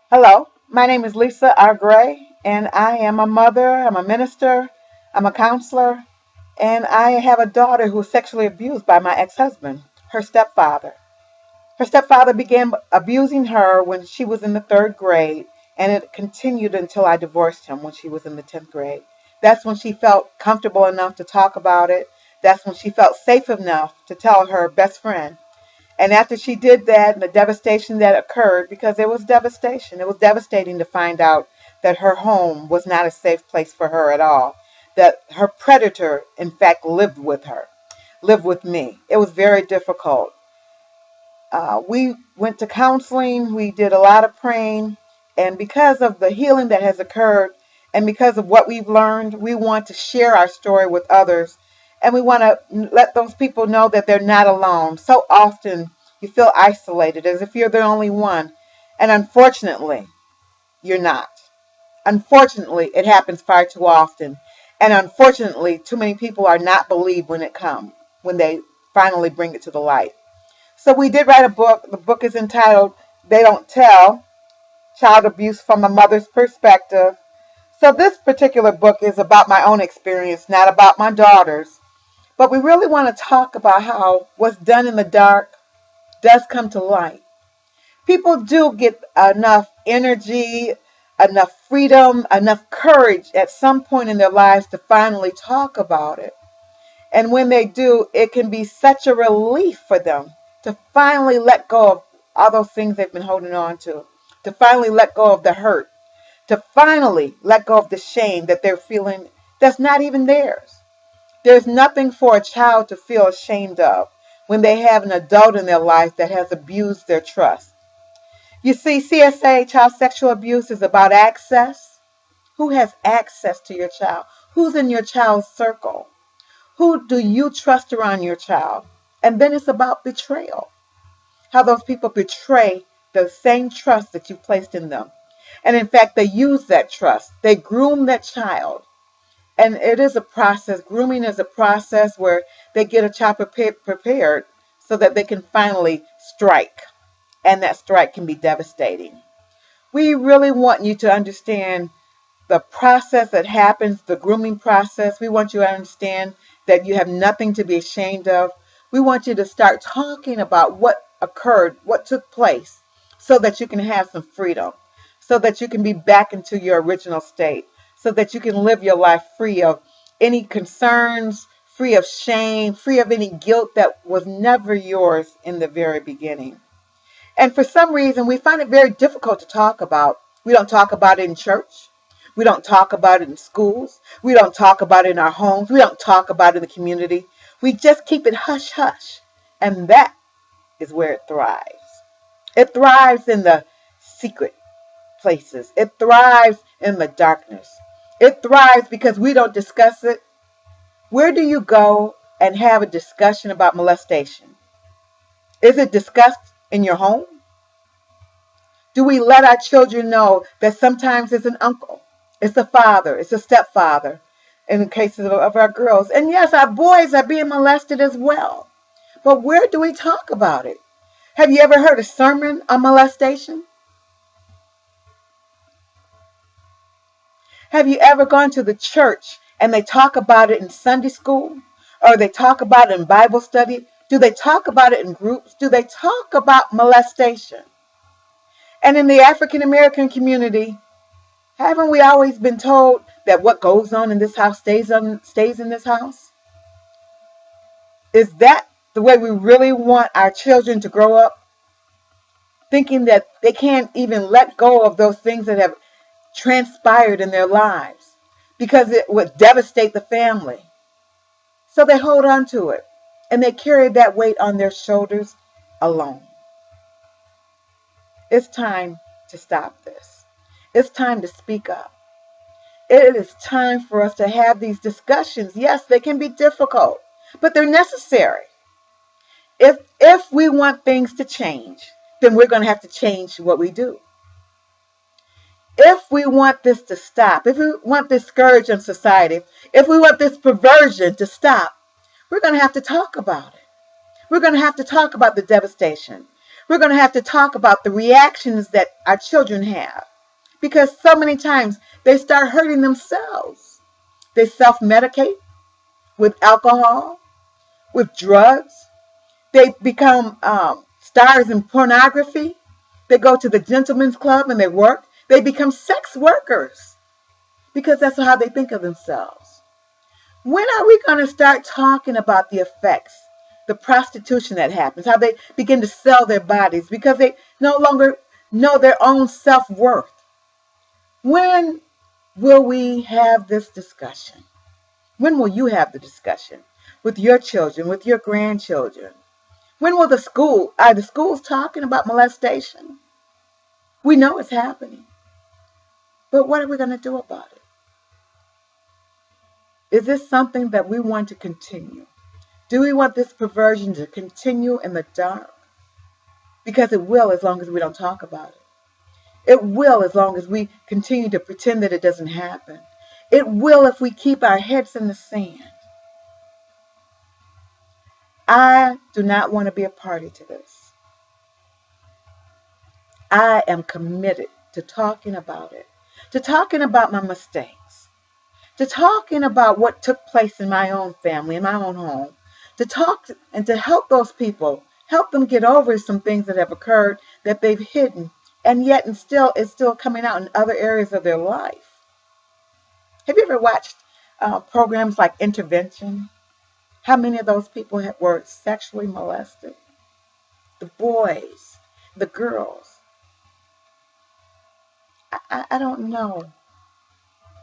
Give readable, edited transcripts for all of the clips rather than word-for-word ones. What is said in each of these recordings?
Hello, my name is Lisa R. Gray, and I am a mother, I'm a minister, I'm a counselor, and I have a daughter who was sexually abused by my ex-husband, her stepfather. Her stepfather began abusing her when she was in the third grade, and it continued until I divorced him when she was in the 10th grade. That's when she felt comfortable enough to talk about it. That's when she felt safe enough to tell her best friend. And after she did that, and the devastation that occurred, because it was devastation, it was devastating to find out that her home was not a safe place for her at all, that her predator, in fact, lived with her, lived with me. It was very difficult. We went to counseling, we did a lot of praying, and because of the healing that has occurred, and because of what we've learned, we want to share our story with others, and we want to let those people know that they're not alone. So often you feel isolated as if you're the only one, and unfortunately, you're not. Unfortunately, it happens far too often, and unfortunately, too many people are not believed when it comes, when they finally bring it to the light. So we did write a book. The book is entitled They Don't Tell, Child Abuse from a Mother's Perspective. So this particular book is about my own experience, not about my daughter's. But we really want to talk about how what's done in the dark does come to light. People do get enough energy, enough freedom, enough courage at some point in their lives to finally talk about it. And when they do, it can be such a relief for them to finally let go of all those things they've been holding on to finally let go of the hurt, to finally let go of the shame that they're feeling that's not even theirs. There's nothing for a child to feel ashamed of when they have an adult in their life that has abused their trust. You see, CSA, child sexual abuse, is about access. Who has access to your child? Who's in your child's circle? Who do you trust around your child? And then it's about betrayal. How those people betray the same trust that you placed in them. And in fact, they use that trust. They groom that child. And it is a process. Grooming is a process where they get a child prepared so that they can finally strike. And that strike can be devastating. We really want you to understand the process that happens, the grooming process. We want you to understand that you have nothing to be ashamed of. We want you to start talking about what occurred, what took place, so that you can have some freedom, so that you can be back into your original state, so that you can live your life free of any concerns, free of shame, free of any guilt that was never yours in the very beginning. And for some reason, we find it very difficult to talk about. We don't talk about it in church. We don't talk about it in schools. We don't talk about it in our homes. We don't talk about it in the community. We just keep it hush hush. And that is where it thrives. It thrives in the secret places. It thrives in the darkness. It thrives because we don't discuss it. Where do you go and have a discussion about molestation? Is it discussed in your home? Do we let our children know that sometimes it's an uncle, it's a father, it's a stepfather in the cases of our girls? And yes, our boys are being molested as well. But where do we talk about it? Have you ever heard a sermon on molestation? Have you ever gone to the church and they talk about it in Sunday school? Or they talk about it in Bible study? Do they talk about it in groups? Do they talk about molestation? And in the African American community, haven't we always been told that what goes on in this house stays in this house? Is that the way we really want our children to grow up? Thinking that they can't even let go of those things that have transpired in their lives because it would devastate the family. So they hold on to it and they carry that weight on their shoulders alone. It's time to stop this. It's time to speak up. It is time for us to have these discussions. Yes, they can be difficult, but they're necessary. If we want things to change, then we're going to have to change what we do. If we want this to stop, if we want this scourge in society, if we want this perversion to stop, we're going to have to talk about it. We're going to have to talk about the devastation. We're going to have to talk about the reactions that our children have, because so many times they start hurting themselves. They self-medicate with alcohol, with drugs. They become stars in pornography. They go to the gentleman's club and they work. They become sex workers because that's how they think of themselves. When are we going to start talking about the effects, the prostitution that happens, how they begin to sell their bodies because they no longer know their own self-worth? When will we have this discussion? When will you have the discussion with your children, with your grandchildren? When will are the schools talking about molestation? We know it's happening. But what are we going to do about it? Is this something that we want to continue? Do we want this perversion to continue in the dark? Because it will, as long as we don't talk about it. It will, as long as we continue to pretend that it doesn't happen. It will if we keep our heads in the sand. I do not want to be a party to this. I am committed to talking about it, to talking about my mistakes, to talking about what took place in my own family, in my own home, to talk and to help those people, help them get over some things that have occurred that they've hidden, and yet it's still coming out in other areas of their life. Have you ever watched programs like Intervention? How many of those people were sexually molested? The boys, the girls. I don't know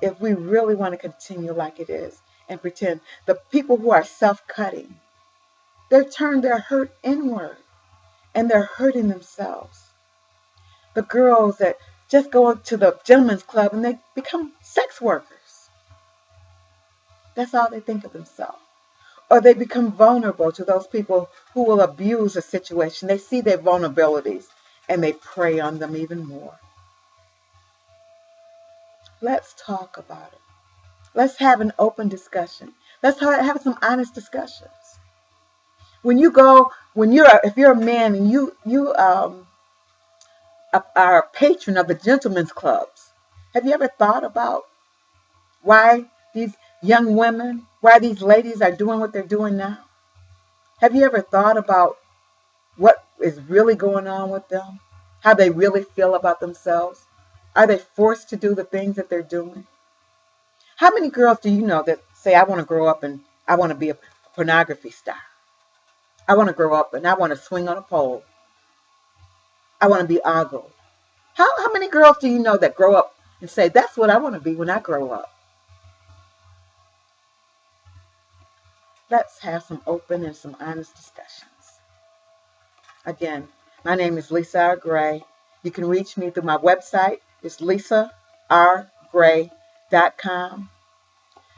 if we really want to continue like it is and pretend. The people who are self-cutting, they've turned their hurt inward and they're hurting themselves. The girls that just go to the gentleman's club and they become sex workers. That's all they think of themselves. Or they become vulnerable to those people who will abuse a situation. They see their vulnerabilities and they prey on them even more. Let's talk about it. Let's have an open discussion. Let's have some honest discussions. If you're a man and you are a patron of the gentlemen's clubs, have you ever thought about why these young women, why these ladies are doing what they're doing now? Have you ever thought about what is really going on with them? How they really feel about themselves? Are they forced to do the things that they're doing? How many girls do you know that say, I want to grow up and I want to be a pornography star? I want to grow up and I want to swing on a pole. I want to be ogled. How many girls do you know that grow up and say, that's what I want to be when I grow up? Let's have some open and some honest discussions. Again, my name is Lisa R. Gray. You can reach me through my website. It's lisargray.com.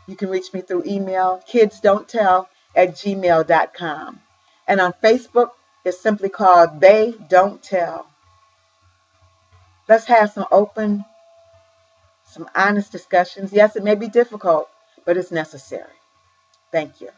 You can reach me through email, kidsdon'ttell@gmail.com. And on Facebook, it's simply called They Don't Tell. Let's have some open, some honest discussions. Yes, it may be difficult, but it's necessary. Thank you.